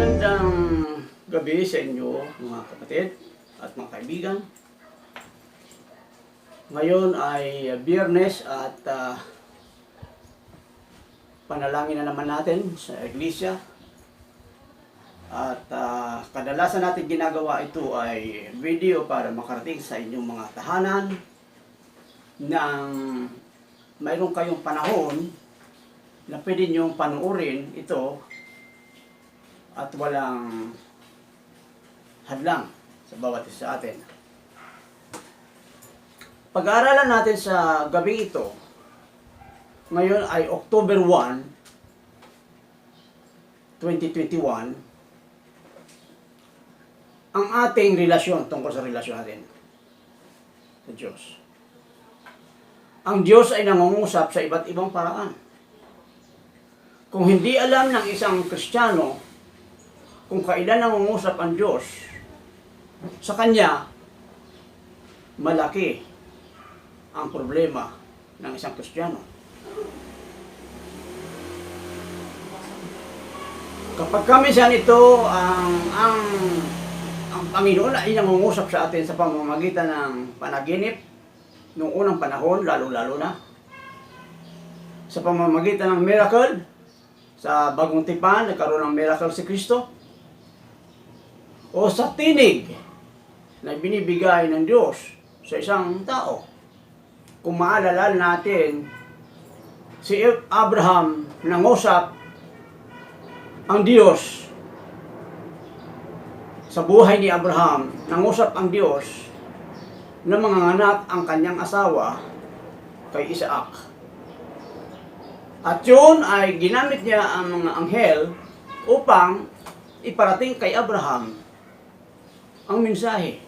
Magandang gabi sa inyo mga kapatid at mga kaibigan. Ngayon ay Biyernes at panalangin na naman natin sa iglesia. At kadalasan natin ginagawa ito ay video para makarating sa inyong mga tahanan nang mayroon kayong panahon na pwede niyong panuorin ito at walang hadlang sa bawat isa sa atin. Pag-aaralan natin sa gabing ito, ngayon ay October 1, 2021, ang ating relasyon tungkol sa relasyon natin sa Diyos. Ang Diyos ay nangungusap sa iba't ibang paraan. Kung hindi alam ng isang Kristiyano kung kailan nangungusap ang Diyos sa Kanya, malaki ang problema ng isang Kristiyano. Kapag minsan ito, ang Panginoon ay nangungusap sa atin sa pamamagitan ng panaginip noong unang panahon, lalo-lalo na sa pamamagitan ng miracle. Sa Bagong Tipan, nagkaroon ng miracle si Kristo. O sa tinig na binibigay ng Diyos sa isang tao. Kung maalala natin, si Abraham nangusap ang Diyos. Sa buhay ni Abraham, nangusap ang Diyos na manganganak ang kanyang asawa kay Isaac. At yun ay ginamit niya ang mga anghel upang iparating kay Abraham ang mensahe.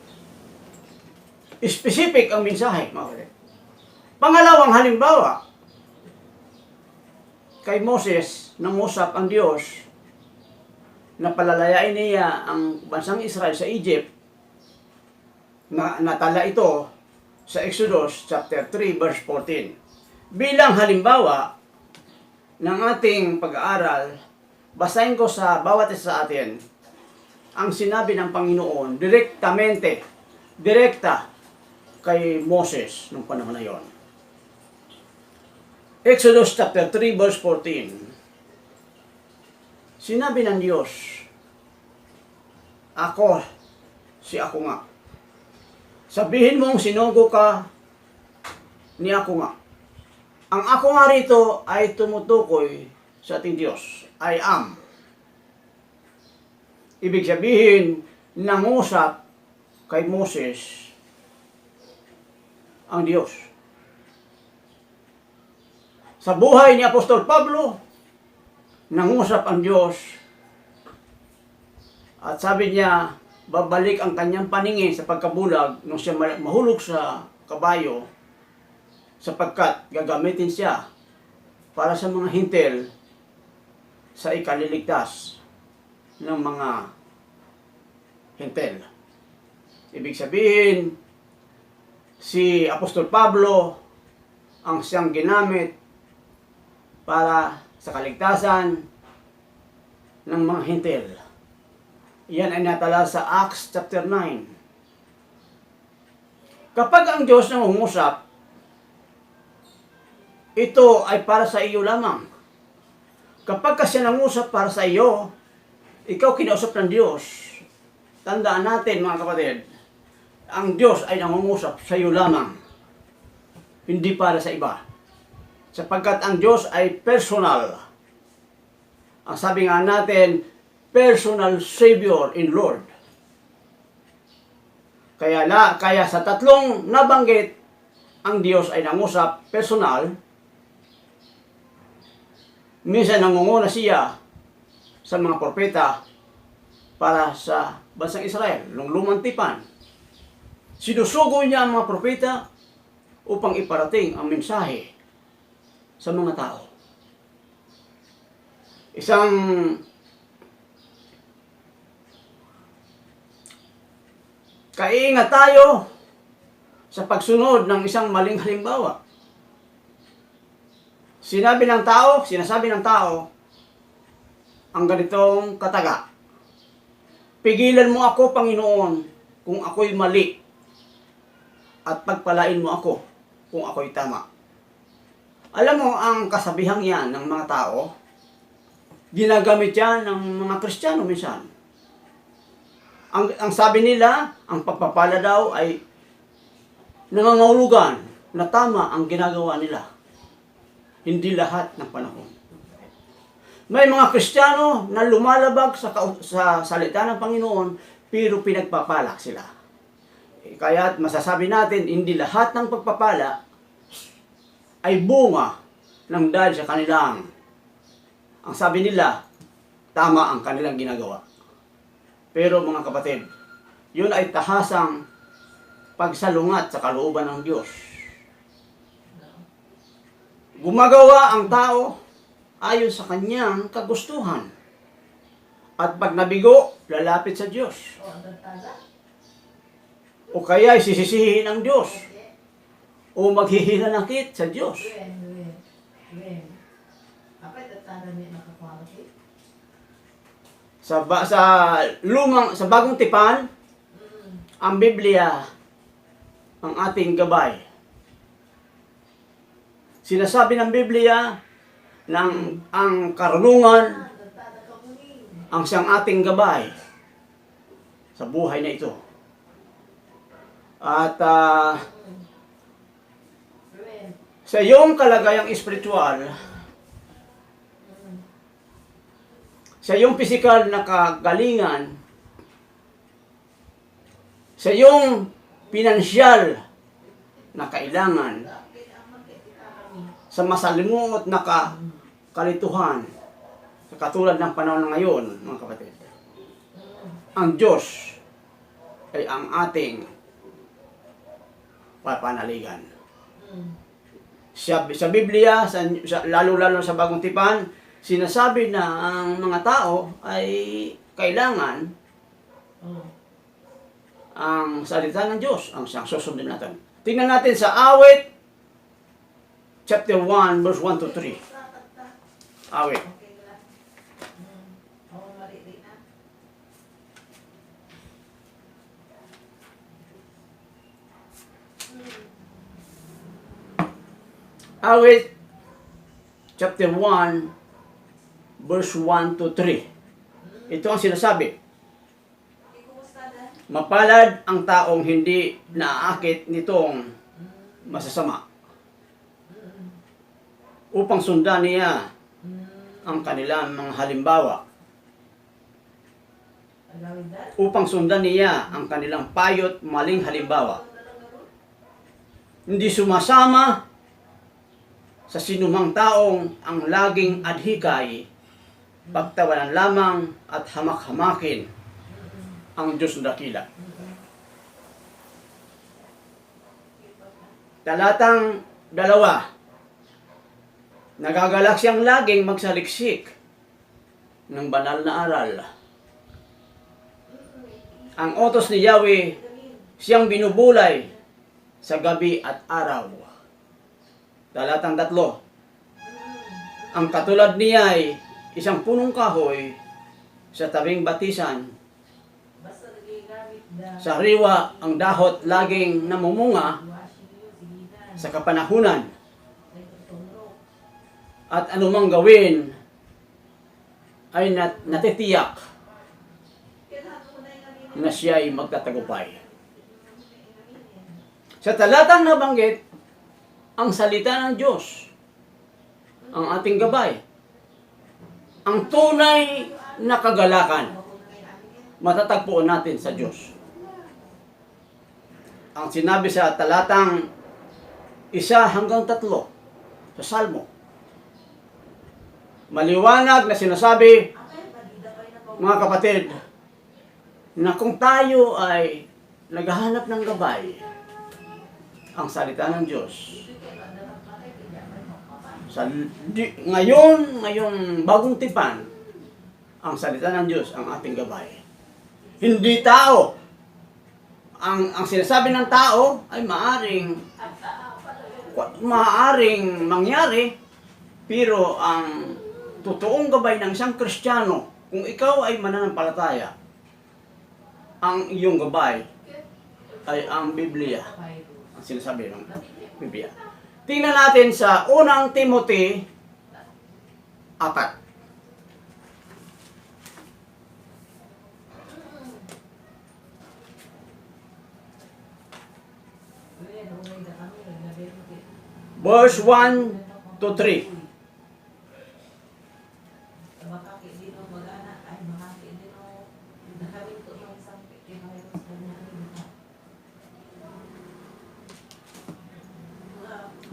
Specific ang mensahe, mga kapatid. Pangalawang halimbawa, kay Moses, nangusap ang Diyos na palalayain niya ang bansang Israel sa Egypt. Natala ito sa Exodus chapter 3 verse 14. Bilang halimbawa ng ating pag-aaral, basahin ko sa bawat isa sa atin ang sinabi ng Panginoon direkta kay Moses nung panahon na yon. Exodus chapter 3 verse 14. Sinabi ng Diyos, ako nga. Sabihin mong sinugo ka ni ako nga. Ang ako nga rito ay tumutukoy sa ating Diyos. I am. Ibig sabihin, nangusap kay Moses ang Diyos. Sa buhay ni Apostol Pablo, nangusap ang Diyos at sabi niya, babalik ang kanyang paningin sa pagkabulag nung siya mahulog sa kabayo sapagkat gagamitin siya para sa mga hintil sa ikaliligtas ng mga hintil. Ibig sabihin, si Apostol Pablo ang siyang ginamit para sa kaligtasan ng mga hintil. Yan ay natala sa Acts chapter 9. Kapag ang Diyos nangungusap, ito ay para sa iyo lamang. Kapag kasi nangusap para sa iyo, ikaw kinausap ng Diyos. Tandaan natin mga kapatid, ang Diyos ay nangungusap sa iyo lamang. Hindi para sa iba. Sapagkat ang Diyos ay personal. Ang sabi nga natin, personal Savior in Lord. Kaya sa tatlong nabanggit, ang Diyos ay nangusap personal. Minsan nangunguna siya sa mga propeta para sa bansang Israel, nung lumang tipan. Sinusugo niya ang mga propeta upang iparating ang mensahe sa mga tao. Isang kaingat tayo sa pagsunod ng isang maling halimbawa. Sinasabi ng tao ang ganitong kataga. Pigilan mo ako, Panginoon, kung ako'y mali. At pagpalain mo ako kung ako'y tama. Alam mo, ang kasabihang yan ng mga tao, ginagamit yan ng mga Kristiyano minsan. Ang sabi nila, ang pagpapala daw ay nangangahulugan na tama ang ginagawa nila. Hindi lahat ng panahon. May mga Kristiyano na lumalabag sa salita ng Panginoon, pero pinagpapala sila. Kaya masasabi natin, hindi lahat ng pagpapala ay bunga ng dahil sa kanilang. Ang sabi nila, tama ang kanilang ginagawa. Pero mga kapatid, yun ay tahasang pagsalungat sa kalooban ng Diyos. Gumagawa ang tao ayon sa kanyang kagustuhan. At pag nabigo, lalapit sa Diyos. O kaya sisisihin ng Diyos. O maghihinanakit sa Diyos. Sa bagong tipan, ang Biblia, ang ating gabay. Sinasabi ng Biblia na ang karunungan ang siyang ating gabay sa buhay na ito. At sa iyong kalagayang espiritual, sa iyong pisikal na kagalingan, sa iyong pinansyal na kailangan, sa masalimuot na kalituhan, sa katulad ng panahon na ngayon, mga kapatid, ang Diyos ay ang ating papanaligan. Sa Biblia, lalo-lalo sa Bagong Tipan, sinasabi na ang mga tao ay kailangan ang salita ng Diyos ang siyang susundin natin. Tingnan natin sa Awit, chapter 1, verse 1 to 3. Awit. Awit, chapter 1, verse 1 to 3. Ito ang sinasabi. Mapalad ang taong hindi naaakit nitong masasama, upang sundan niya ang kanilang mga halimbawa, upang sundan niya ang kanilang payot maling halimbawa. Hindi sumasama sa sinumang taong ang laging adhikay, pagtawanan lamang at hamak-hamakin ang Diyos na dakila. Talatang 2. Nagagalak siyang laging magsaliksik ng banal na aral. Ang utos ni Yahweh siyang binubulay sa gabi at araw. Talatang 3. Ang katulad niya ay isang punong kahoy sa tabing batisan. Sa riwa ang dahot laging namumunga sa kapanahunan. At anumang gawin ay natitiyak na siya ay magtatagumpay. Sa talatang nabanggit, ang salita ng Diyos, ang ating gabay, ang tunay na kagalakan, matatagpuan natin sa Diyos. Ang sinabi sa talatang 1 hanggang 3 sa Salmo, maliwanag na sinasabi, mga kapatid, na kung tayo ay naghahanap ng gabay, ang salita ng Diyos, ngayong bagong tipan, ang salita ng Diyos ang ating gabay. Hindi tao. Ang sinasabi ng tao ay maaring mangyari, pero ang totoong gabay ng isang Kristiyano, kung ikaw ay mananampalataya, ang iyong gabay ay ang Biblia. Ang sinasabi ng Biblia. Tingnan natin sa unang Timothy 4. Verse 1 to 3.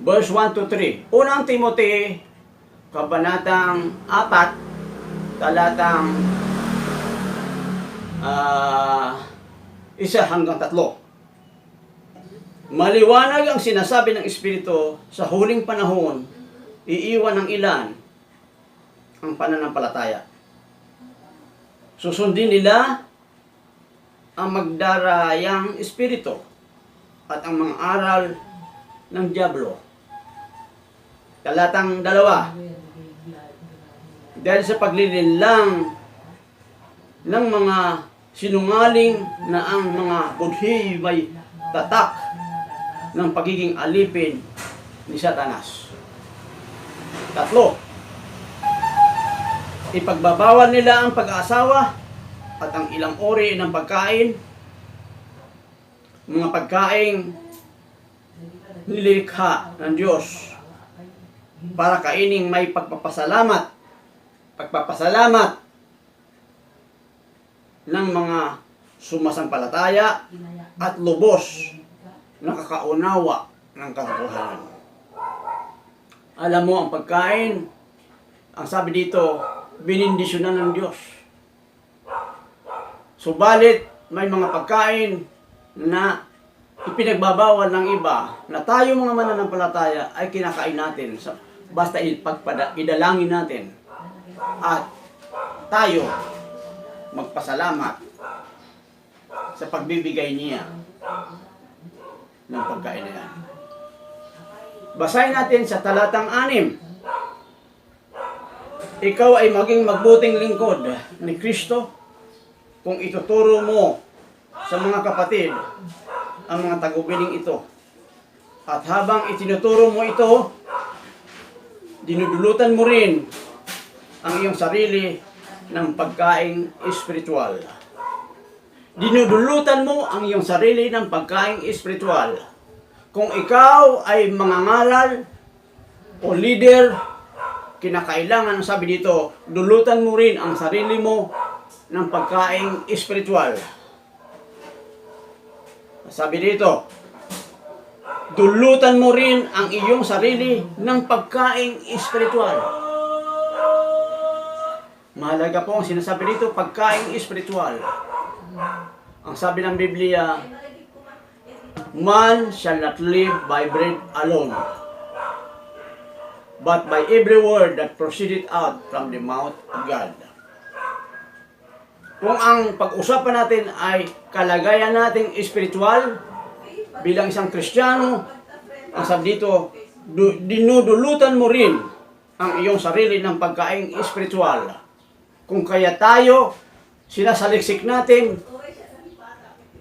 Verse 1 to 3. Unang Timothy, kabanatang 4, talatang 1 hanggang 3. Maliwanag ang sinasabi ng Espiritu, sa huling panahon, iiwan ng ilan ang pananampalataya. Susundin nila ang magdarayang espiritu at ang mga aral ng diablo. Talatang 2. Dahil sa paglilinlang ng mga sinungaling na ang mga budhi may tatak ng pagiging alipin ni Satanas. 3. Ipagbabawal nila ang pag-aasawa at ang ilang uri ng pagkain, mga pagkaing nilikha ng Diyos para kaining may pagpapasalamat ng mga sumasampalataya at lubos nakakaunawa ng katotohanan. Alam mo, ang pagkain, ang sabi dito, binindisyonan ng Diyos. Subalit, may mga pagkain na ipinagbabawal ng iba na tayo mga mananampalataya ay kinakain natin basta idalangin natin at tayo magpasalamat sa pagbibigay niya ng pagkain na yan. Basahin natin sa talatang 6. Ikaw ay maging magbuting lingkod ni Kristo kung ituturo mo sa mga kapatid ang mga tagubiling ito. At habang itinuturo mo ito, dinudulutan mo rin ang iyong sarili ng pagkaing espiritual. Dinudulutan mo ang iyong sarili ng pagkaing espiritual. Kung ikaw ay mangangaral o leader, kinakailangan, sabi dito, dulutan mo rin ang sarili mo ng pagkaing espiritual. Sabi dito, dulutan mo rin ang iyong sarili ng pagkaing espiritual. Mahalaga po ang sinasabi dito, pagkaing espiritual. Ang sabi ng Biblia, man shall not live by bread alone, but by every word that proceeded out from the mouth of God. Kung ang pag-usapan natin ay kalagayan nating espiritual bilang isang Kristiyano, ang sabi dito, dinudulutan mo rin ang iyong sarili ng pagkaing espiritual. Kung kaya tayo, sinasaliksik natin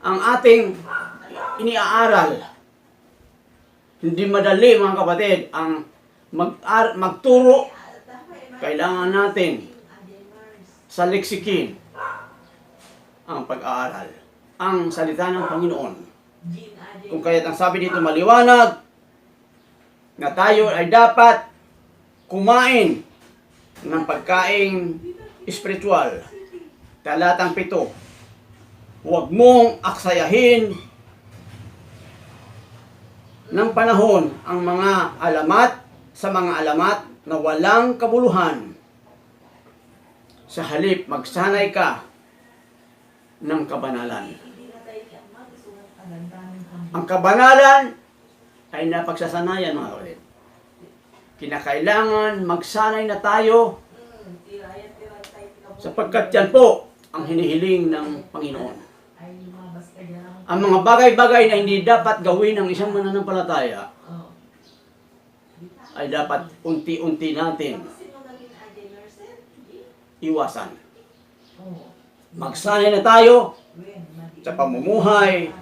ang ating iniaaral. Hindi madali, mga kapatid, ang magturo. Kailangan natin saliksikin ang pag-aaral, ang salita ng Panginoon. Kung kaya't ang sabi dito maliwanag na tayo ay dapat kumain ng pagkaing espiritual. Talatang 7. Huwag mong aksayahin ng panahon ang mga alamat sa mga alamat na walang kabuluhan. Sa halip, magsanay ka ng kabanalan. Ang kabanalan ay napagsasanayan, mga kapatid. Kinakailangan magsanay na tayo sapagkat yan po ang hinihiling ng Panginoon. Ang mga bagay-bagay na hindi dapat gawin ng isang mananampalataya ay dapat unti-unti natin iwasan. Magsanay na tayo sa pamumuhay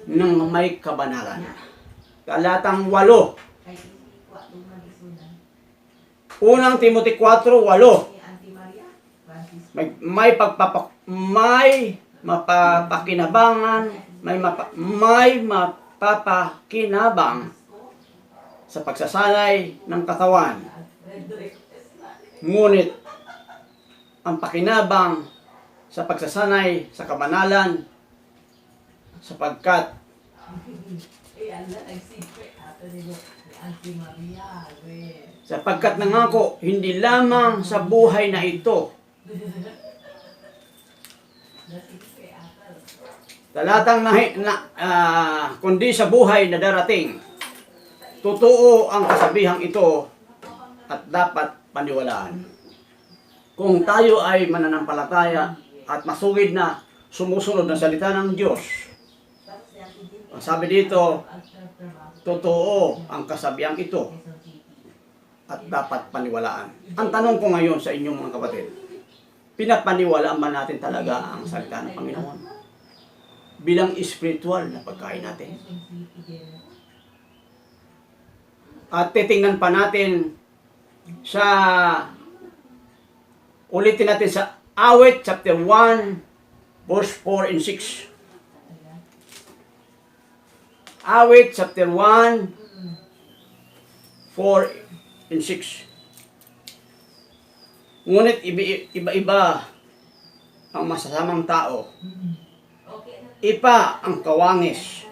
ng may kabanalan. Talatang 8. Unang Timothy 4:8. May mapapakinabangan, may mapapakinabang sa pagsasanay ng katawan. Ngunit ang pakinabang sa pagsasanay sa kabanalan sapagkat nangako hindi lamang sa buhay na ito. Talatang kundi sa buhay na darating. Totoo ang kasabihang ito at dapat paniwalaan. Kung tayo ay mananampalataya at masugid na sumusunod na salita ng Diyos, ang sabi dito, totoo ang kasabihang ito at dapat paniwalaan. Ang tanong ko ngayon sa inyong mga kapatid, pinapaniwalaan ba natin talaga ang salita ng Panginoon bilang spiritual na pagkain natin? At titingnan pa natin sa, ulitin natin sa Awit chapter 1 verse 4 and 6. Awit chapter 1 4 and 6. Ngunit iba-iba ang masasamang tao. Ipa ang kawangis.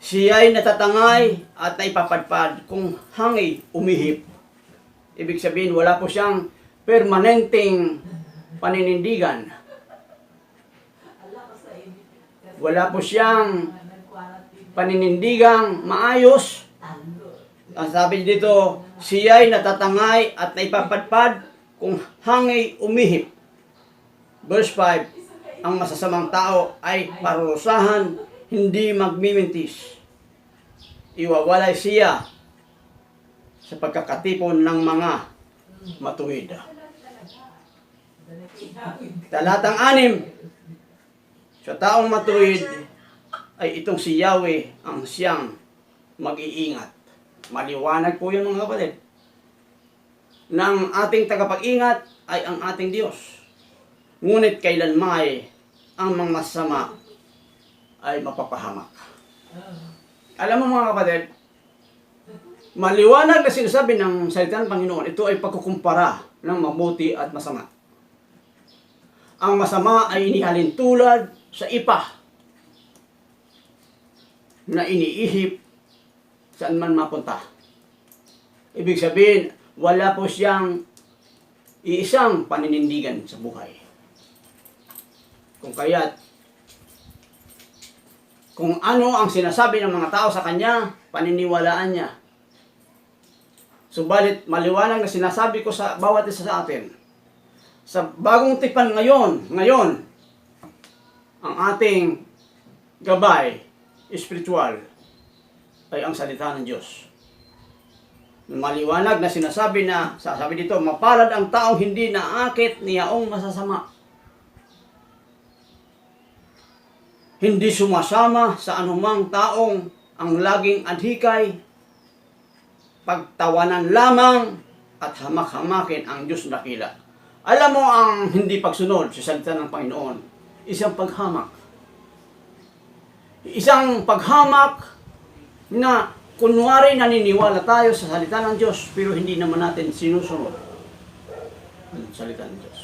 Siya'y natatangay at naipapadpad kung hangin umihip. Ibig sabihin, wala po siyang permanenteng paninindigan. Wala po siyang paninindigang maayos. Ang sabi dito, siya'y natatangay at naipapadpad kung hangin umihip. Verse 5, ang masasamang tao ay parurusahan, hindi magmimintis. Iwawalay siya sa pagkakatipon ng mga matuwid. Talatang 6, sa taong matuwid ay itong si Yahweh ang siyang mag-iingat. Maliwanag po yun mga kapatid. Na ang ating tagapag-ingat ay ang ating Diyos. Ngunit kailanman ang mga masama ay mapapahamak. Alam mo mga kapatid, maliwanag na sinasabi ng salita ng Panginoon, ito ay pagkukumpara ng mabuti at masama. Ang masama ay inihalin tulad sa ipa na iniihip saan man mapunta. Ibig sabihin, wala po siyang iisang paninindigan sa buhay. Kung ano ang sinasabi ng mga tao sa kanya, paniniwalaan niya. Subalit, maliwanag na sinasabi ko sa bawat isa sa atin. Sa bagong tipan ngayon, ang ating gabay, spiritual, ay ang salita ng Diyos. Maliwanag na sinasabi na, sasabi dito, mapalad ang taong hindi naakit niyaong masasama. Hindi sumasama sa anumang taong ang laging adhikay, pagtawanan lamang at hamak-hamakin ang Diyos dakila. Alam mo ang hindi pagsunod sa salita ng Panginoon, isang paghamak. Isang paghamak na kunwari naniniwala tayo sa salita ng Diyos pero hindi naman natin sinusunod ang salita ng Diyos.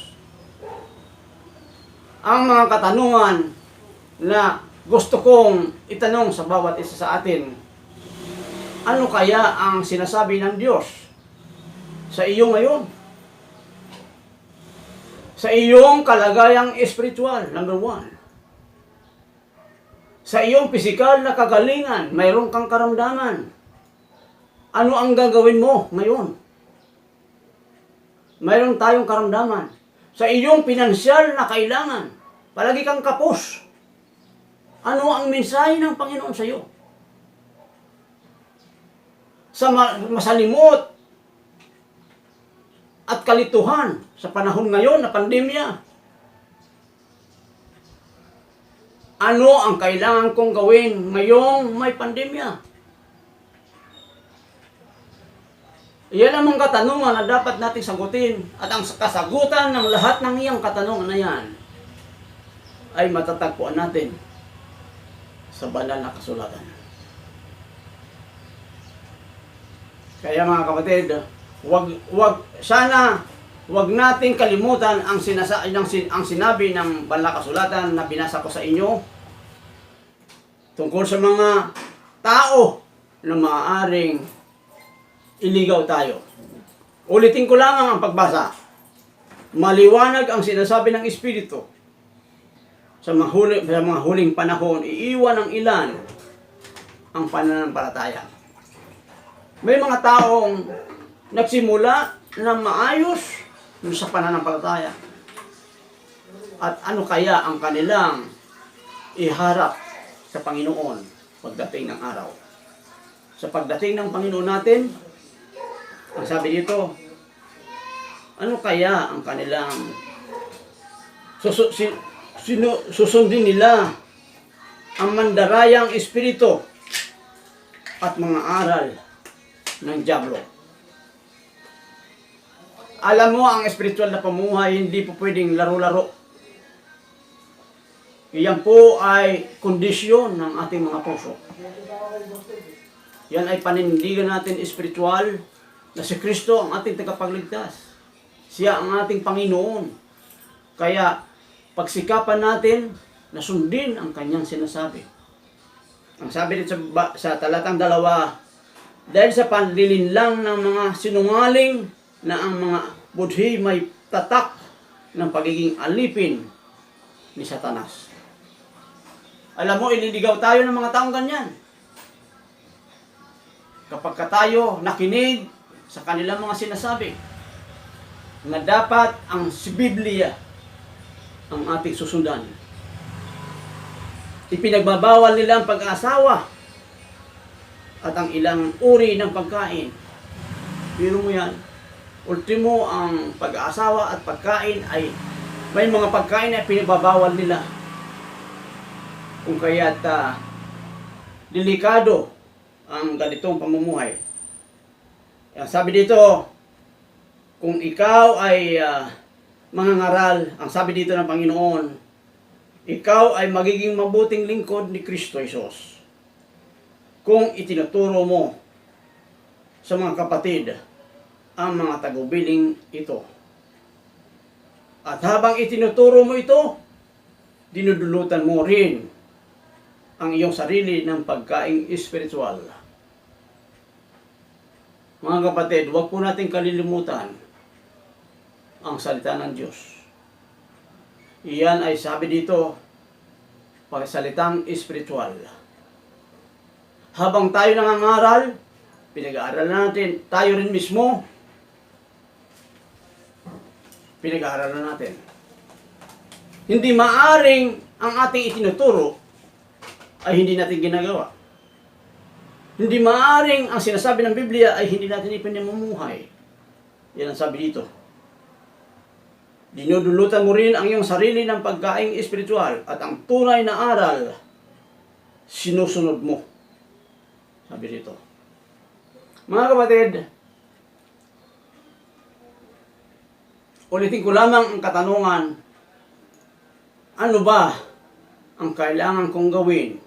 Ang mga katanungan na gusto kong itanong sa bawat isa sa atin, ano kaya ang sinasabi ng Diyos sa iyo ngayon? Sa iyong kalagayang espiritual, number 1. Sa iyong pisikal na kagalingan, mayroon kang karamdaman. Ano ang gagawin mo ngayon? Mayroon tayong karamdaman. Sa iyong pinansyal na kailangan, palagi kang kapos. Ano ang mensahe ng Panginoon sa iyo? Sa masalimot at kalituhan sa panahon ngayon na pandemya, Ano ang kailangan kong gawin ngayong may pandemya? Iyan ang mga katanungan na dapat nating sagutin. At ang kasagutan ng lahat ng iyang katanungan na yan ay matatagpuan natin sa banal na kasulatan. Kaya mga kapatid, wag nating kalimutan ang sinabi ng banal na kasulatan na binasa ko sa inyo tungkol sa mga tao na maaaring iligaw tayo. Ulitin ko lang ang pagbasa. Maliwanag ang sinasabi ng Espiritu. Sa mga huling panahon, iiwan ng ilan ang pananampalataya. May mga taong nagsimula na maayos sa pananampalataya. At ano kaya ang kanilang iharap sa Panginoon pagdating ng araw? Sa pagdating ng Panginoon natin, ang sabi dito, ano kaya ang kanilang susundin nila ang mandarayang espiritu at mga aral ng dyablo. Alam mo, ang espiritual na pamuhay hindi po pwedeng laro-laro. Iyan po ay kondisyon ng ating mga puso. Yan ay panindigan natin espiritual na si Kristo ang ating tagapagligtas. Siya ang ating Panginoon. Kaya, pagsikapan natin na sundin ang kanyang sinasabi. Ang sabi dito sa talatang 2, dahil sa panlilinlang ng mga sinungaling na ang mga budhi may tatak ng pagiging alipin ni Satanas. Alam mo, ililigaw tayo ng mga taong ganyan. Kapag tayo nakinig sa kanilang mga sinasabi na dapat ang Biblia ang ating susundan. Ipinagbabawal nila ang pag-aasawa at ang ilang uri ng pagkain. Biro mo yan. Ultimo, ang pag-aasawa at pagkain ay may mga pagkain na pinagbabawal nila. Kung kaya't delikado ang ganitong pamumuhay. Sabi dito, kung ikaw ay mangangaral, ang sabi dito ng Panginoon, ikaw ay magiging mabuting lingkod ni Kristo Jesus. Kung itinuturo mo sa mga kapatid ang mga tagubiling ito. At habang itinuturo mo ito, dinudulutan mo rin ang iyong sarili ng pagkaing espiritual. Mga kapatid, huwag po natin kalilimutan ang salita ng Diyos. Iyan ay sabi dito, pagsalitang espiritual. Habang tayo nangangaral, pinag-aaralan natin, tayo rin mismo, pinag-aaralan natin. Hindi maaring ang ating itinuturo ay hindi natin ginagawa. Hindi maaring ang sinasabi ng Biblia ay hindi natin ipinamumuhay. Yan ang sabi dito. Dinudulutan mo rin ang iyong sarili ng pagkaing espiritual at ang tunay na aral, sinusunod mo. Sabi dito. Mga kapatid, ulitin ko lamang ang katanungan, ano ba ang kailangan kong gawin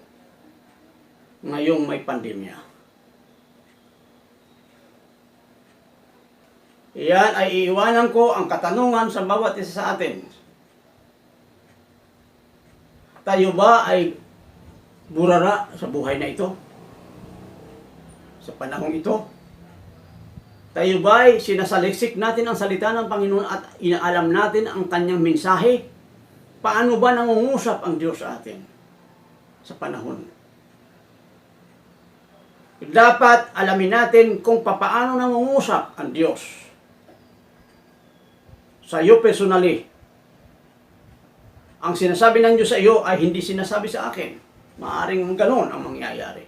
ngayong may pandemya? Iyan ay iiwanan ko ang katanungan sa bawat isa sa atin. Tayo ba ay burara sa buhay na ito? Sa panahong ito? Tayo ba ay sinasaliksik natin ang salita ng Panginoon at inaalam natin ang kanyang mensahe? Paano ba nangungusap ang Diyos sa atin sa panahon? Dapat alamin natin kung paano nangungusap ang Diyos sa iyo personally. Ang sinasabi ng Diyos sa iyo ay hindi sinasabi sa akin. Maaring ganon ang mangyayari.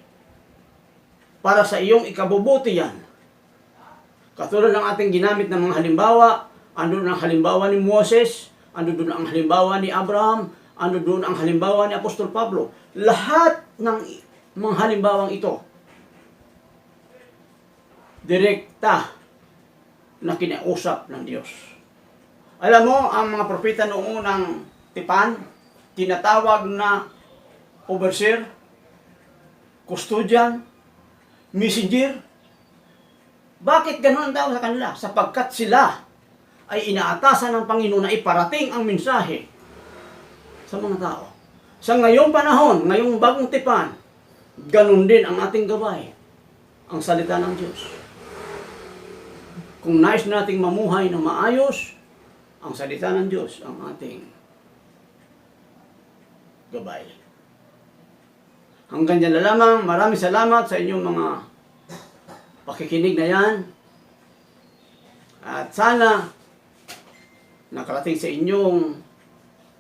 Para sa iyong ikabubuti yan. Katulad ng ating ginamit ng mga halimbawa, andun ang halimbawa ni Moses, andun ang halimbawa ni Abraham, Ano doon ang halimbawa ni Apostol Pablo? Lahat ng mga halimbawang ito, direkta na kinausap ng Diyos. Alam mo, ang mga propeta noong unang tipan, tinatawag na overseer, custodian, messenger. Bakit ganoon ang tawag sa kanila? Sapagkat sila ay inaatasan ng Panginoon na iparating ang mensahe sa mga tao. Sa ngayong panahon, ngayong bagong tipan, ganun din ang ating gabay, ang salita ng Diyos. Kung nais nating mamuhay na maayos, ang salita ng Diyos ang ating gabay. Hanggang dyan na lamang. Maraming salamat sa inyong mga pakikinig na yan. At sana nakarating sa inyong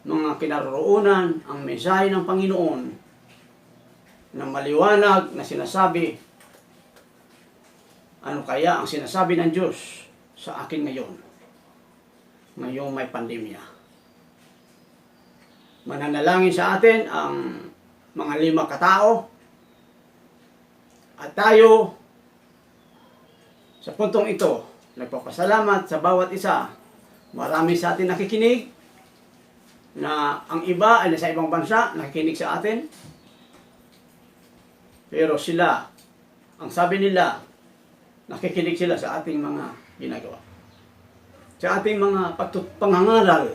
mga kinaroroonan ang mensahe ng Panginoon na maliwanag na sinasabi, ano kaya ang sinasabi ng Diyos sa akin ngayon? Ngayong may pandemya. Mananalangin sa atin ang mga 5 katao at tayo sa puntong ito nagpapasalamat sa bawat isa. Marami sa atin nakikinig na ang iba ay nasa ibang bansa nakikinig sa atin, pero sila, ang sabi nila, nakikinig sila sa ating mga ginagawa, sa ating mga pangangaral.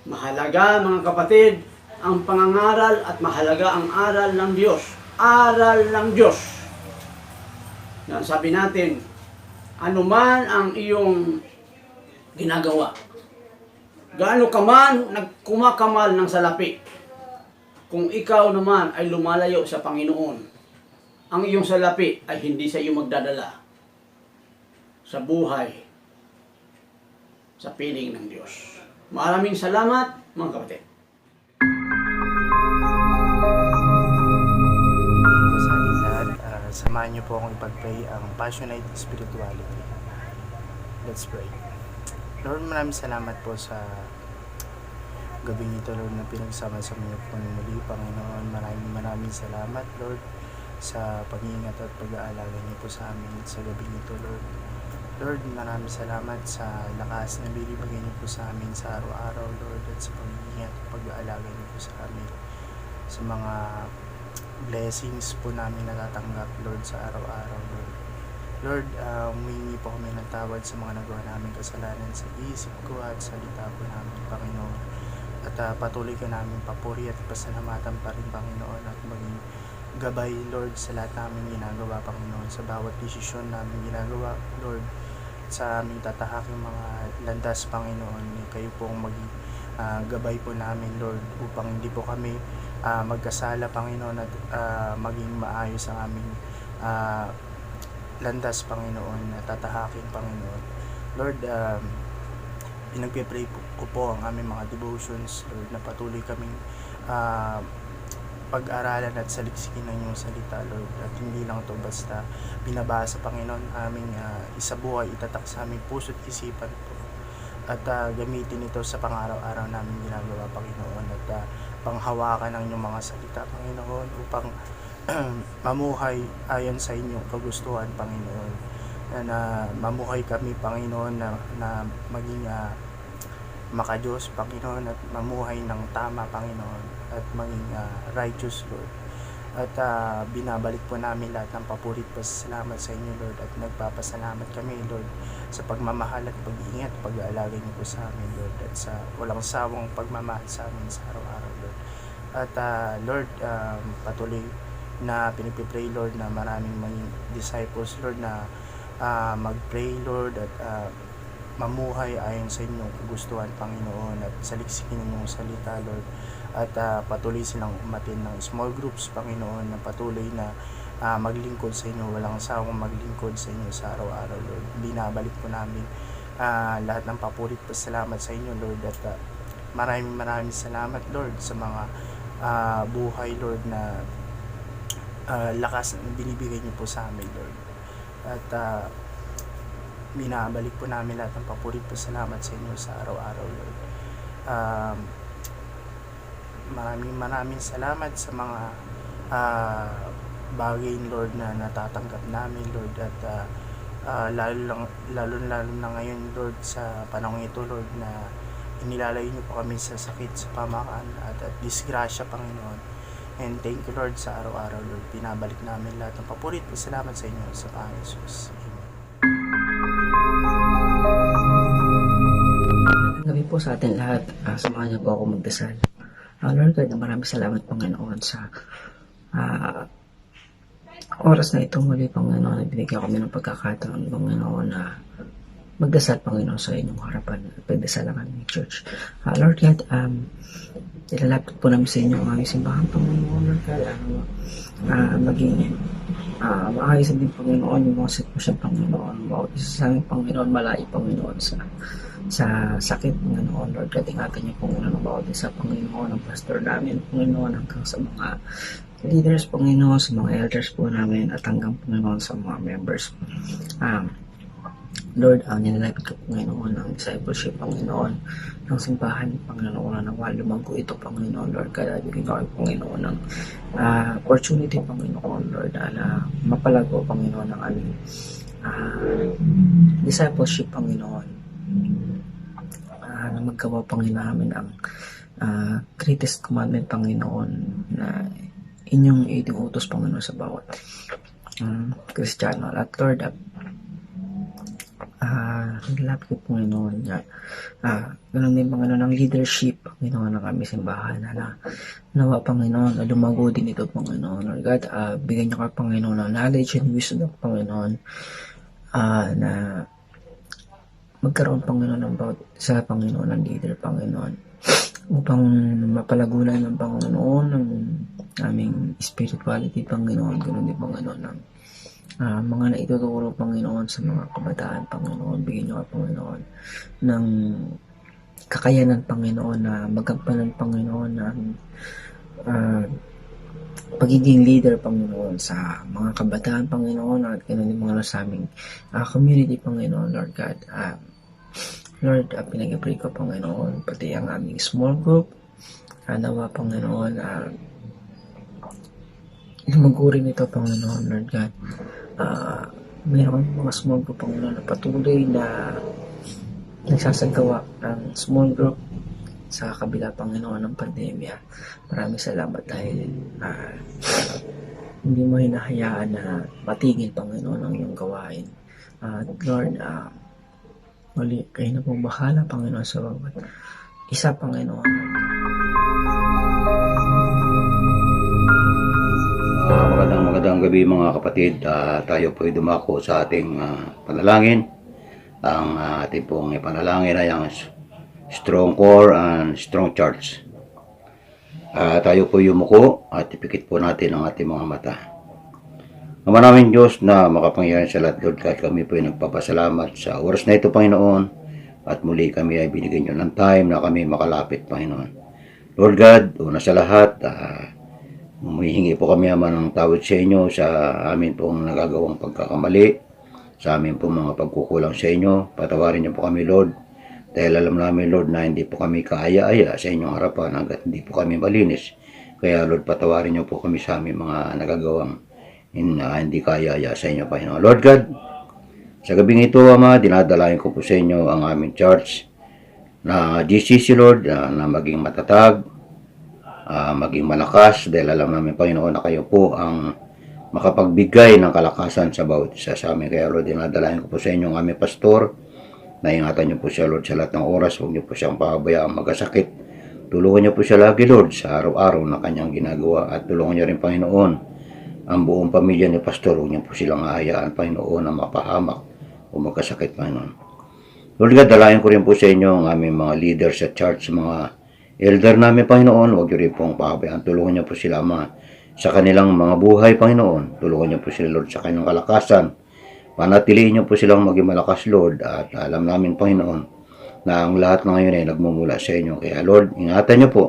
Mahalaga mga kapatid ang pangangaral at mahalaga ang aral ng Diyos. Aral ng Diyos. Na sabi natin, anuman ang iyong ginagawa, gaano ka man nagkumakamal ng salapi, kung ikaw naman ay lumalayo sa Panginoon, ang iyong salapi ay hindi sa iyo magdadala sa buhay, sa piling ng Diyos. Maraming salamat mga kapatid. Sa ating lahat, samahan niyo po akong ipag-pray ang Passionate Spirituality. Let's pray. Lord, maraming salamat po sa gabing ito, Lord, na pinagsama-sama niyo po muli, Panginoon. Maraming salamat, Lord, sa pag-iingat at pag-aalaga niyo po sa amin sa gabing ito, Lord. Lord, maraming salamat sa lakas na binibigay niyo po sa amin sa araw-araw, Lord, at sa pag-iingat at pag-aalaga niyo po sa amin sa mga blessings po namin natatanggap, Lord, sa araw-araw, Lord. Lord, humingi po kami ng tawad sa mga nagawa namin kasalanan sa isip ko at salita po namin, Panginoon. At patuloy ka namin papuri at pasalamatan pa rin, Panginoon, at maging gabay, Lord, sa lahat namin ginagawa, Panginoon, sa bawat desisyon namin ginagawa, Lord, sa aming tatahaking mga landas, Panginoon. Kayo po ang maging gabay po namin, Lord, upang hindi po kami magkasala, Panginoon, at maging maayos ang aming landas, Panginoon, na tatahakin, Panginoon. Lord, pinagpe-pray ko po ang aming mga devotions, Lord, na patuloy kaming pag-aralan at saliksikin ng iyong salita, Lord, at hindi lang ito basta binabasa, Panginoon, aming isabuhay, itatak sa aming puso't isipan po, at gamitin ito sa pang-araw-araw namin ginagawa, Panginoon, at panghawakan ng inyong mga salita, Panginoon, upang mamuhay ayon sa inyong kagustuhan, Panginoon, na mamuhay kami, Panginoon, na maging makadiyos, Panginoon, at mamuhay ng tama, Panginoon, at maging righteous, Lord. At binabalik po namin lahat ng papurit pa salamat sa inyo, Lord, at nagpapasalamat kami, Lord, sa pagmamahal at pag-iingat, pag-aalaga niyo po sa amin, Lord, at sa walang sawang pagmamahal sa amin sa araw-araw, Lord. At Lord, patuloy na pinipray, Lord, na maraming maging disciples, Lord, na mag-pray, Lord, at mamuhay ayon sa inyong kagustuhan, Panginoon, at saliksikin ninyong salita, Lord, at patuloy silang umatin ng small groups, Panginoon, na patuloy na maglingkod sa inyo, walang sawang maglingkod sa inyo sa araw-araw, Lord. Binabalik po namin lahat ng papurit pa salamat sa inyo, Lord, at maraming salamat, Lord, sa mga buhay, Lord, na lakas na binibigay niyo po sa amin, Lord. At binabalik po namin lahat ng papurit pa salamat sa inyo sa araw-araw, Lord. maraming salamat sa mga bagay, Lord, na natatanggap namin, Lord, at lalo na ngayon, Lord, sa panahon ito, Lord, na inilalayo niyo po kami sa sakit, sa pamakan at disgrasya, Panginoon. And thank you, Lord, sa araw-araw, Lord. Pinabalik namin lahat ng papurit. Salamat sa inyo sa Panginoon Jesus. Amen. Magandang gabi po sa atin lahat. Samahan niyo po ako magdasal. Lord God, maraming salamat, Panginoon, sa oras na ito muli, Panginoon, na binigyan kami ng pagkakataon, Panginoon, na magdasal, Panginoon, sa inyong harapan at pagdasal ang aming church. Lord God, ilalapit po namin sa inyo ang aming simbahan, Panginoon, Lord God, maging maayos din, Panginoon, yung mga sitwasyon, Panginoon, bawat isa sa aming, Panginoon, malayo, Panginoon, sa sakit, Panginoon, Lord God, ingatan niyo, Panginoon, bawat isa, Panginoon, ang pastor namin, Panginoon, hanggang sa mga leaders, Panginoon, sa mga elders po namin, at hanggang, Panginoon, sa mga members. Lord, nilalapit ko, Panginoon, ang discipleship, Panginoon, ng simbahan, Panginoon, ng lumago ito, Panginoon, Lord God, bigyan ko, Panginoon, ng opportunity, Panginoon, Lord, na mapalago, Panginoon, ng aming discipleship, Panginoon, na maggawa, Panginoon, namin ang greatest commandment, Panginoon, na inyong itingutos, Panginoon, sa bawat Kristiyano. At Lord, nilapit ko, Panginoon, ganun din, Panginoon, ng leadership, Panginoon, ng aming simbahan, na nawa, Panginoon, na lumago din ito, Panginoon, Lord God, bigyan niyo ka, Panginoon, ng knowledge and wisdom, Panginoon, na magkaroon, Panginoon, ng bawat isa, Panginoon, ng leader, Panginoon, upang mapalagunan ng Panginoon ng aming spirituality, Panginoon, ganun din, Panginoon, ng mga naituturo, Panginoon, sa mga kabataan, Panginoon, bigyan niyo, Panginoon, ng kakayanan, Panginoon, na magampanan, Panginoon, ng pagiging leader, Panginoon, sa mga kabataan, Panginoon, at ganoon din, Panginoon, sa aming community, Panginoon, Lord God. Lord, pinag-pray ko, Panginoon, pati ang aming small group, nawa, Panginoon, lumagurin ito, Panginoon, Lord God. Mayroon mga small group, Panginoon, na patuloy na nagsasagawa ng small group sa kabila, Panginoon, ng pandemya. Maraming salamat dahil hindi mo hinahayaan na matigil, Panginoon, ang iyong gawain. Lord, muli, kayo na pong bahala, Panginoon, sa bawat isa, Panginoon. Magandang gabi, mga kapatid. Tayo po ay dumako sa ating panalangin. Ang ating pong panalangin ay ang strong core and strong charts. Tayo po yumuko at ipikit po natin ang ating mga mata. Ama namin Diyos na makapangyarihan sa lahat, Lord, kahit kami po ay nagpapasalamat sa oras na ito, Panginoon, at muli kami ay binigyan nyo ng time na kami makalapit, Panginoon. Lord God, una sa lahat, humihingi po kami, Ama, ng tawad sa inyo sa amin pong nagagawang pagkakamali, sa amin pong mga pagkukulang sa inyo. Patawarin niyo po kami, Lord, dahil alam namin, Lord, na hindi po kami kaaya-aya sa inyong harapan hanggat hindi po kami malinis. Kaya, Lord, patawarin niyo po kami sa aming mga nagagawang hindi kaaya-aya sa inyo, Panginoon. Lord God, sa gabing ito, Ama, dinadalayan ko po sa inyo ang aming church na GCC, Lord, na maging matatag, maging malakas, dahil alam namin, Panginoon, na kayo po ang makapagbigay ng kalakasan sa bawat isa sa amin. Kaya, Lord, dinadalayan ko po sa inyo ang aming pastor, na ingatan niyo po siya, Lord, sa lahat ng oras. Huwag niyo po siyang pahabayaan magkasakit. Tulungan niyo po siya lagi, Lord, sa araw-araw na kanyang ginagawa. At tulungan niyo rin, Panginoon, ang buong pamilya ni Pastor. Huwag niyo po silang ahayaan, Panginoon, na mapahamak o magkasakit, Panginoon. Lord God, dalayan ko rin po sa inyo ang aming mga leaders sa church, mga elder namin, Panginoon. Huwag niyo rin pong pahabayaan. Tulungan niyo po sila, Ama, sa kanilang mga buhay, Panginoon. Tulungan niyo po sila, Lord, sa kanilang kalakasan. Panatilihin niyo po silang maging malakas, Lord. At alam namin, Panginoon, na ang lahat na ngayon ay nagmumula sa inyo. Kaya, Lord, ingatan niyo po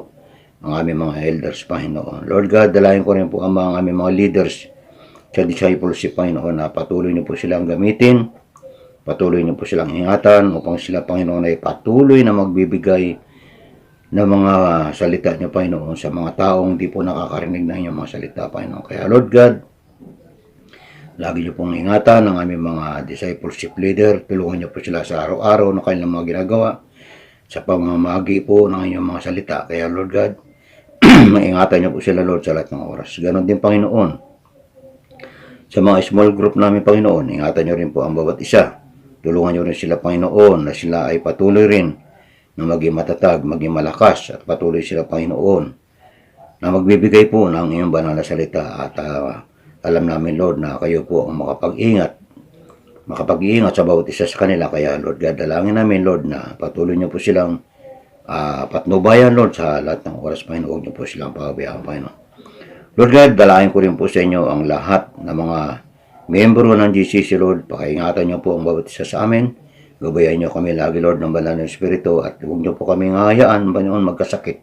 ang aming mga elders, Panginoon. Lord God, dalayan ko rin po ang aming mga leaders sa discipleship, Panginoon, na patuloy niyo po silang gamitin, patuloy niyo po silang ingatan upang sila, Panginoon, ay patuloy na magbibigay na mga salita niyo, Panginoon, sa mga taong di po nakakarinig ng inyong mga salita, Panginoon. Kaya, Lord God, lagi niyo pong ingatan ang aming mga discipleship leader. Tulungan niyo po sila sa araw-araw na kanilang mga ginagawa sa pamamagi po ng inyong mga salita. Kaya, Lord God, maingatan niyo po sila, Lord, sa lahat ng oras. Ganon din, Panginoon, sa mga small group namin, Panginoon, ingatan niyo rin po ang bawat isa. Tulungan niyo rin sila, Panginoon, na sila ay patuloy rin na maging matatag, maging malakas, at patuloy sila, Panginoon, na magbibigay po ng iyong banal na salita. At alam namin, Lord, na kayo po ang makapag-ingat sa bawat isa sa kanila. Kaya, Lord God, dalangin namin, Lord, na patuloy niyo po silang patnubayan, Lord, sa lahat ng oras, Panginoon. Huwag niyo po silang pababayaan, Panginoon. Lord God, dalangin ko rin po sa inyo ang lahat ng mga miyembro ng GCC, Lord. Pakaingatan niyo po ang bawat isa sa amin. Gabayan niyo kami lagi, Lord, ng banal na Espiritu, at huwag niyo po kami ngayaan, Panginoon, magkasakit.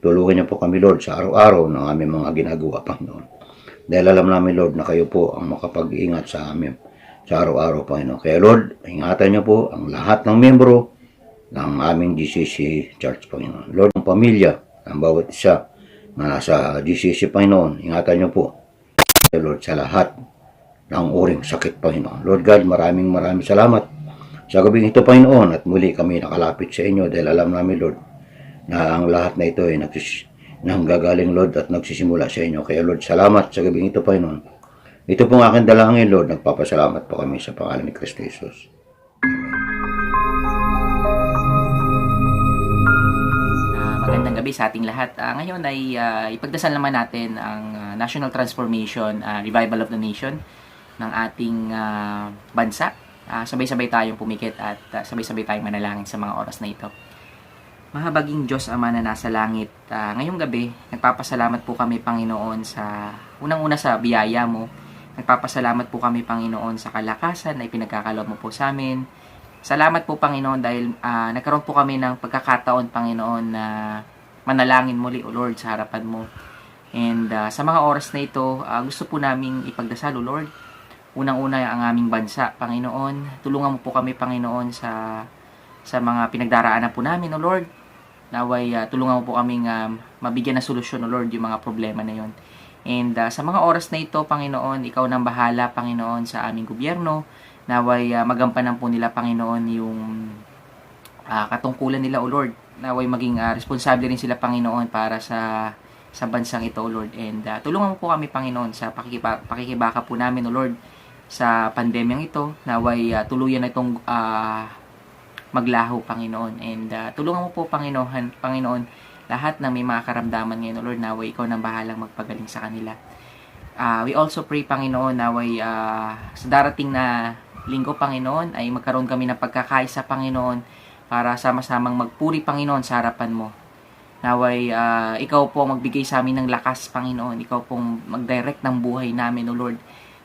Tulungan niyo po kami, Lord, sa araw-araw ng aming mga ginagawa, Panginoon. Dahil alam namin, Lord, na kayo po ang makapag-iingat sa amin sa araw-araw, Panginoon. Kaya, Lord, ingatan niyo po ang lahat ng miyembro ng aming GCC Church, Panginoon. Lord, ang pamilya, ang bawat isa na nasa GCC, Panginoon, ingatan niyo po, Lord, sa lahat ng uring sakit, Panginoon. Lord God, maraming salamat sa gabing ito, Panginoon, at muli kami nakalapit sa inyo dahil alam namin, Lord, na ang lahat na ito ay nanggagaling, Lord, at nagsisimula sa inyo. Kaya, Lord, salamat sa gabing ito, Panginoon. Ito pong aking dalangin, Lord. Nagpapasalamat po kami sa pangalan ni Kristo Jesus. Magandang gabi sa ating lahat. Ngayon ay ipagdasal naman natin ang National Transformation, Revival of the Nation ng ating bansa. Sabay-sabay tayong pumikit at sabay-sabay tayong manalangin sa mga oras na ito. Mahabaging Diyos Ama na nasa langit, ngayong gabi, nagpapasalamat po kami, Panginoon, sa unang-una sa biyaya mo. Nagpapasalamat po kami, Panginoon, sa kalakasan na ipinagkakaloob mo po sa amin. Salamat po, Panginoon, dahil nagkaroon po kami ng pagkakataon, Panginoon, na manalangin muli, O Lord, sa harapan mo. And sa mga oras na ito, gusto po naming ipagdasal, O Lord. Unang-una ang aming bansa, Panginoon. Tulungan mo po kami, Panginoon, sa mga pinagdaraanan po namin, O Lord. Naway tulungan mo po kaming mabigyan ng solusyon, O Lord, yung mga problema na yon. And sa mga oras na ito, Panginoon, ikaw nang bahala, Panginoon, sa aming gobyerno. Naway magampanan po nila, Panginoon, yung katungkulan nila, O Lord. Naway maging responsable rin sila, Panginoon, para sa bansang ito, O Lord. And tulungan mo po kami, Panginoon, sa pakikibaka po namin, O Lord, sa pandemyang ito. Naway tuluyan na itong maglaho, Panginoon. And tulungan mo po, Panginoon, lahat na may mga karamdaman ngayon, O Lord, naway ikaw nang bahalang magpagaling sa kanila. We also pray, Panginoon, naway sa darating na linggo, Panginoon, ay magkaroon kami ng pagkakaisa, Panginoon, para sama-samang magpuri, Panginoon, sa harapan mo. Naway ikaw po magbigay sa amin ng lakas, Panginoon. Ikaw pong mag-direct ng buhay namin, O Lord.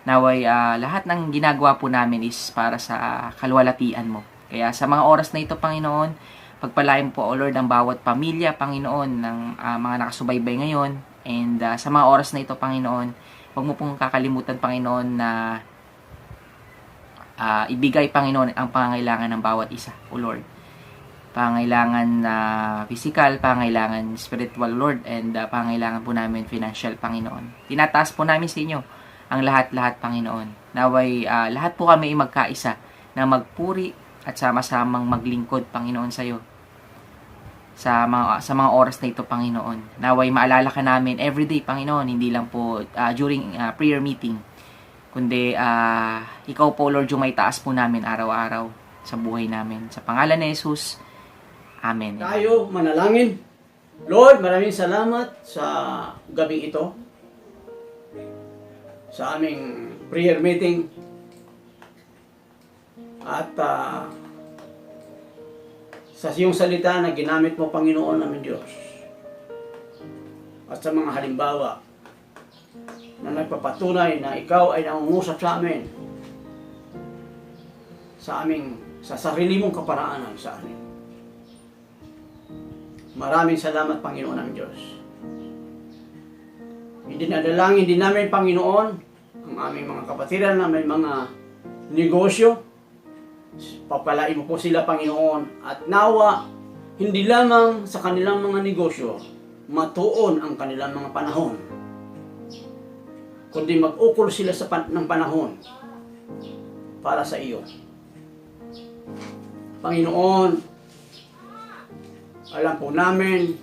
Naway lahat ng ginagawa po namin is para sa kaluwalhatian mo. Kaya sa mga oras na ito, Panginoon, pagpalain po, O Lord, ang bawat pamilya, Panginoon, ng mga nakasubaybay ngayon. And sa mga oras na ito, Panginoon, huwag mo pong kakalimutan, Panginoon, na ibigay, Panginoon, ang pangangailangan ng bawat isa, O Lord. Pangangailangan physical, pangangailangan spiritual, Lord, and pangangailangan po namin financial, Panginoon. Tinataas po namin sa inyo ang lahat-lahat, Panginoon. Naway lahat po kami magkaisa na magpuri at sama-samang maglingkod, Panginoon, sa iyo. Sa mga oras na ito, Panginoon. Naway maalala ka namin everyday, Panginoon, hindi lang po during prayer meeting, kundi ikaw po, Lord, yung may taas po namin araw-araw sa buhay namin. Sa pangalan ni Jesus, Amen. Tayo manalangin. Lord, maraming salamat sa gabing ito, sa aming prayer meeting. At sa iyong salita na ginamit mo, Panginoon namin Diyos. At sa mga halimbawa na nagpapatunay na ikaw ay nangungusap sa amin, sa sarili mong kaparaanan sa amin. Maraming salamat, Panginoon ng Diyos. Idinadalangin din namin, Panginoon, ang aming mga kapatiran na may mga negosyo. Papalain mo po sila, Panginoon, at nawa hindi lamang sa kanilang mga negosyo matuon ang kanilang mga panahon, kundi mag-ukol sila ng panahon para sa iyo. Panginoon, alam po namin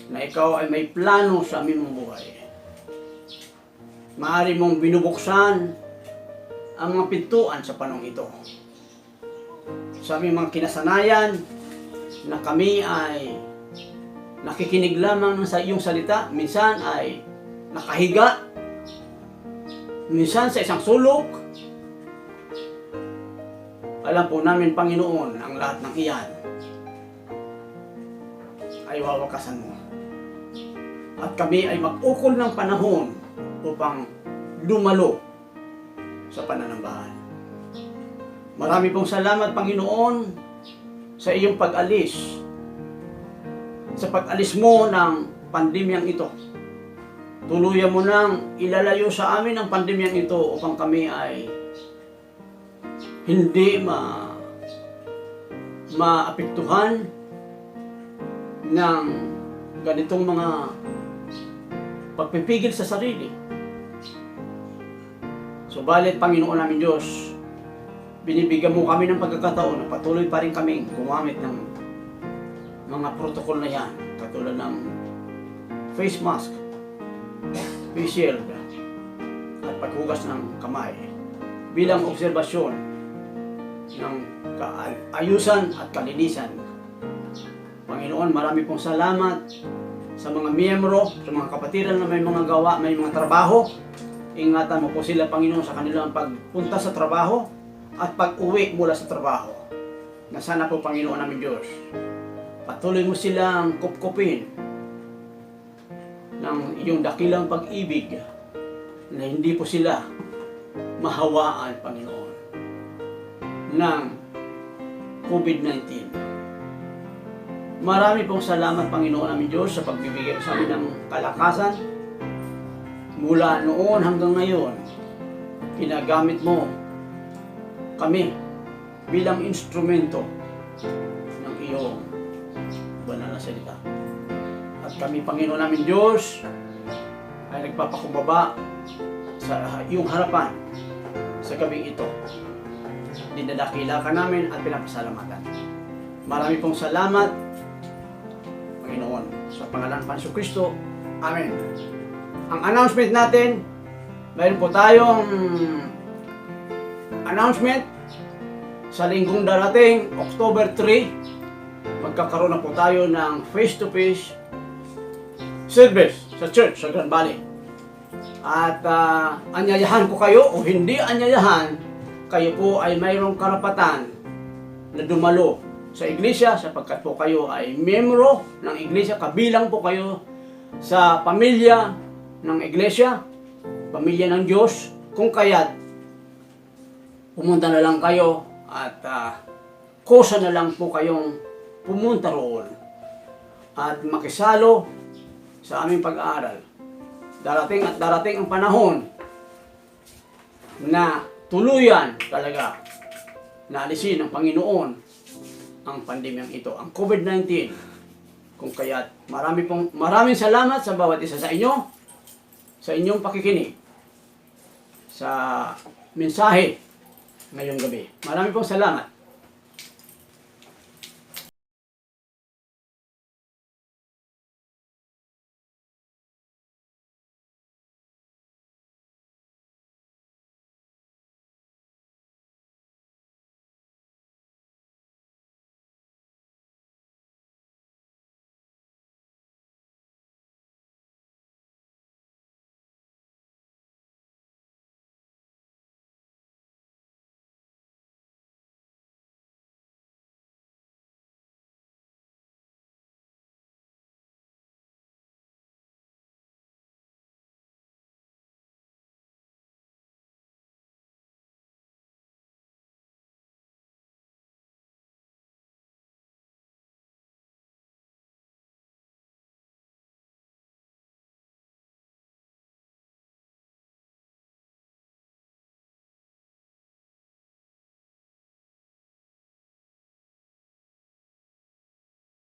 na ikaw ay may plano sa aming mga buhay. Maaari mong binubuksan ang mga pintuan sa panahon ito. Sa aming mga kinasanayan na kami ay nakikinig lamang sa iyong salita, minsan ay nakahiga, minsan sa isang sulok. Alam po namin, Panginoon, ang lahat ng iyan ay wawakasan mo. At kami ay mag-ukol ng panahon upang dumalo sa pananambahan. Marami pong salamat, Panginoon, sa iyong pag-alis. Sa pag-alis mo ng pandemyang ito. Tuluyan mo nang ilalayo sa amin ang pandemyang ito upang kami ay hindi maapektuhan ng ganitong mga pagpipigil sa sarili. Subalit, Panginoon namin Diyos, binibigyan mo kami ng pagkakataon na patuloy pa rin kaming gumamit ng mga protocol na yan, katulad ng face mask, face shield, at paghugas ng kamay bilang obserbasyon ng ayusan at kalinisan. Panginoon, marami pong salamat sa mga miyembro, sa mga kapatiran na may mga gawa, may mga trabaho. Ingatan mo po sila, Panginoon, sa kanilang pagpunta sa trabaho at pag-uwi mula sa trabaho. Na sana po, Panginoon namin Diyos, patuloy mo silang kupkupin ng iyong dakilang pag-ibig na hindi po sila mahawaan, Panginoon, ng COVID-19. Marami pong salamat, Panginoon namin Diyos, sa pagbibigay sa amin ng kalakasan. Mula noon hanggang ngayon, ginagamit mo kami bilang instrumento ng iyong banal na salita. At kami, Panginoon namin Diyos, ay nagpapakumbaba sa iyong harapan sa gabing ito. Dinadakila ka namin at pinapasalamatan. Marami pong salamat, Panginoon, sa pangalan ng Jesucristo. Amen. Ang announcement natin, mayroon po tayong announcement sa linggong darating, October 3, magkakaroon na po tayo ng face-to-face service sa church sa Grand Valley. At anyayahan ko kayo o hindi anyayahan, kayo po ay mayroong karapatan na dumalo sa iglesia sapagkat po kayo ay miyembro ng iglesia, kabilang po kayo sa pamilya ng iglesia, pamilya ng Diyos. Kung kaya't pumunta na lang kayo at kusa na lang po kayong pumunta roon at makisalo sa aming pag-aaral. Darating at darating ang panahon na tuluyan talaga na alisin ng Panginoon ang pandemyang ito, ang COVID-19. Kung kaya't maraming salamat sa bawat isa sa inyo, sa inyong pakikinig sa mensahe ngayong gabi. Marami pong salamat.